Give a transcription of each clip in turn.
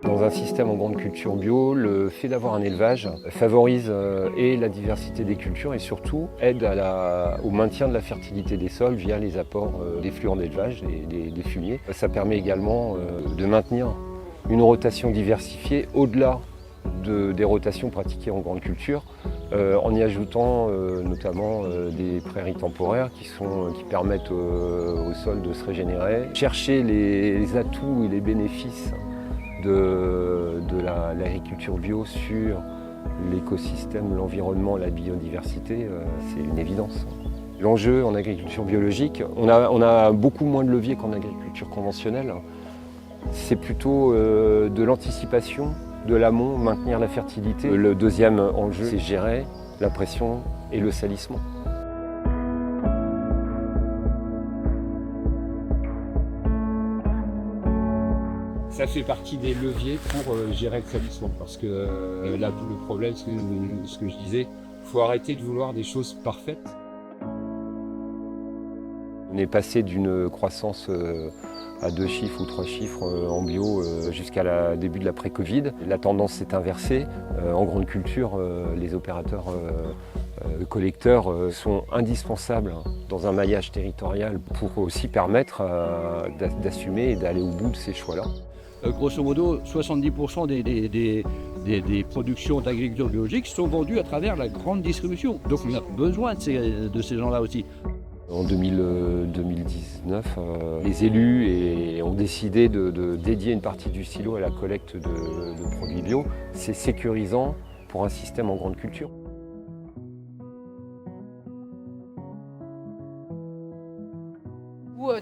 Dans un système en grande culture bio, le fait d'avoir un élevage favorise et la diversité des cultures et surtout aide au maintien de la fertilité des sols via les apports d'effluents d'élevage, des fumiers. Ça permet également de maintenir une rotation diversifiée au-delà des rotations pratiquées en grande culture, en y ajoutant notamment des prairies temporaires qui permettent au sol de se régénérer. Chercher les atouts et les bénéfices de l'agriculture bio sur l'écosystème, l'environnement, la biodiversité, c'est une évidence. L'enjeu en agriculture biologique, on a beaucoup moins de leviers qu'en agriculture conventionnelle. C'est plutôt de l'anticipation, de l'amont, maintenir la fertilité. Le deuxième enjeu, c'est gérer la pression et le salissement. Ça fait partie des leviers pour gérer le salissement. Parce que là, le problème, ce que je disais, il faut arrêter de vouloir des choses parfaites. On est passé d'une croissance à 2 chiffres ou 3 chiffres en bio jusqu'à début de l'après-Covid. La tendance s'est inversée. En grande culture, les opérateurs collecteurs sont indispensables dans un maillage territorial pour aussi permettre d'assumer et d'aller au bout de ces choix-là. Grosso modo, 70% des productions d'agriculture biologique sont vendues à travers la grande distribution. Donc on a besoin de ces gens-là aussi. En 2019, les élus ont décidé de dédier une partie du silo à la collecte de produits bio. C'est sécurisant pour un système en grande culture.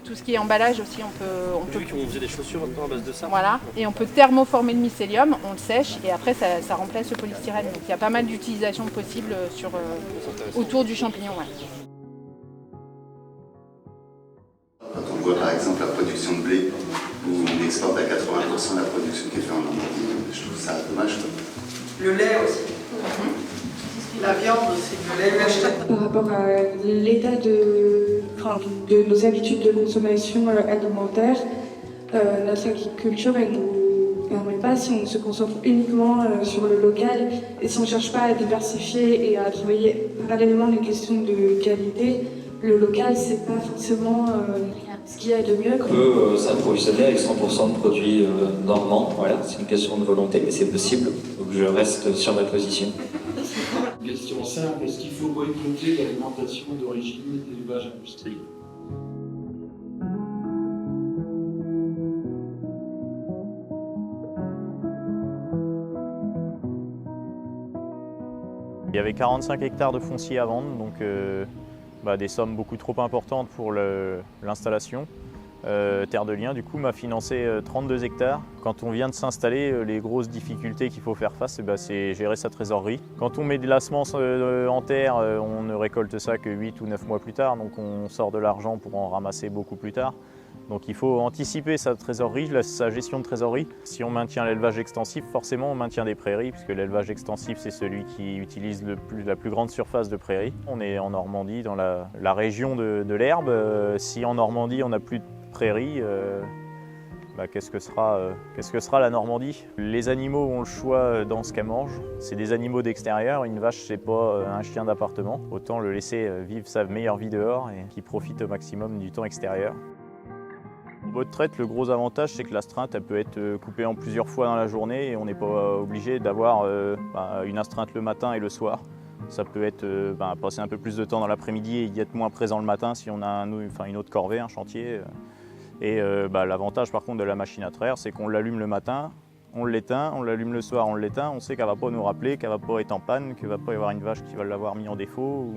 Tout ce qui est emballage aussi, on peut. J'ai vu qu'on faisait des chaussures maintenant à base de ça. Voilà, et on peut thermoformer le mycélium, on le sèche et après ça remplace le polystyrène. Donc il y a pas mal d'utilisations possibles autour du champignon. Ouais. Quand on voit par exemple la production de blé, où on exporte à 80% la production qui est faite en Normandie, je trouve ça dommage. Le lait aussi. La viande aussi, le lait. Par rapport à l'état de nos habitudes de consommation alimentaire, notre agriculture, elle ne nous permet pas, si on se concentre uniquement sur le local et si on ne cherche pas à diversifier et à travailler parallèlement les questions de qualité, le local, c'est pas forcément ce qu'il y a de mieux. On peut s'approvisionner avec 100% de produits normands, voilà, c'est une question de volonté, mais c'est possible, donc je reste sur ma position. Une question simple, est-ce qu'il faut boycotter l'alimentation d'origine d'élevage industriel ? Il y avait 45 hectares de foncier à vendre, donc des sommes beaucoup trop importantes pour l'installation. Terre de Liens, du coup, m'a financé 32 hectares. Quand on vient de s'installer, les grosses difficultés qu'il faut faire face, c'est gérer sa trésorerie. Quand on met de la semence en terre, on ne récolte ça que 8 ou 9 mois plus tard, donc on sort de l'argent pour en ramasser beaucoup plus tard. Donc il faut anticiper sa trésorerie, sa gestion de trésorerie. Si on maintient l'élevage extensif, forcément on maintient des prairies, puisque l'élevage extensif c'est celui qui utilise la plus grande surface de prairies. On est en Normandie, dans la région de l'herbe. Si en Normandie on n'a plus de prairies, qu'est-ce que sera la Normandie? Les animaux ont le choix dans ce qu'elles mangent. C'est des animaux d'extérieur. Une vache, c'est pas un chien d'appartement. Autant le laisser vivre sa meilleure vie dehors et qu'il profite au maximum du temps extérieur. Au bot de traite, le gros avantage, c'est que l'astreinte elle peut être coupée en plusieurs fois dans la journée et on n'est pas obligé d'avoir une astreinte le matin et le soir. Ça peut être passer un peu plus de temps dans l'après-midi et y être moins présent le matin si on a une autre corvée, un chantier. Et l'avantage par contre de la machine à traire, c'est qu'on l'allume le matin, on l'éteint, on l'allume le soir, on l'éteint, on sait qu'elle ne va pas nous rappeler, qu'elle ne va pas être en panne, qu'il ne va pas y avoir une vache qui va l'avoir mis en défaut.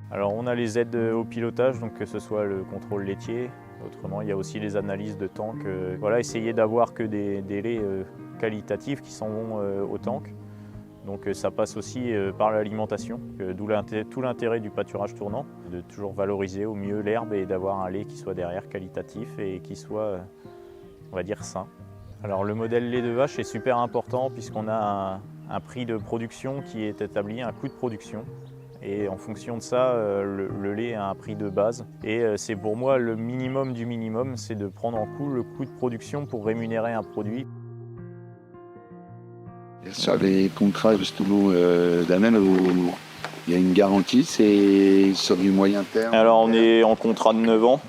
Alors on a les aides au pilotage, donc que ce soit le contrôle laitier, autrement il y a aussi les analyses de tank. Essayer d'avoir que des laits qualitatifs qui s'en vont au tank. Donc ça passe aussi par l'alimentation, d'où tout l'intérêt du pâturage tournant, de toujours valoriser au mieux l'herbe et d'avoir un lait qui soit derrière qualitatif et qui soit, on va dire, sain. Alors le modèle lait de vache est super important puisqu'on a un prix de production qui est établi, un coût de production Et en fonction de ça, le lait a un prix de base. Et c'est pour moi le minimum du minimum, c'est de prendre en compte le coût de production pour rémunérer un produit. Sur les contrats justement d'Amel, il y a une garantie, c'est sur du moyen terme. Alors on est en contrat de 9 ans.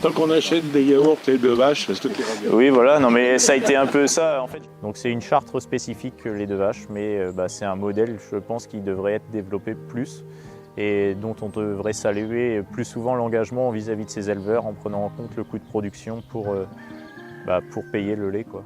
Tant qu'on achète des yaourts et de vaches, c'est tout qui revient. Oui, voilà, non mais ça a été un peu ça en fait. Donc c'est une charte spécifique lait de vache, mais c'est un modèle, je pense, qui devrait être développé plus et dont on devrait saluer plus souvent l'engagement vis-à-vis de ces éleveurs en prenant en compte le coût de production pour payer le lait, quoi.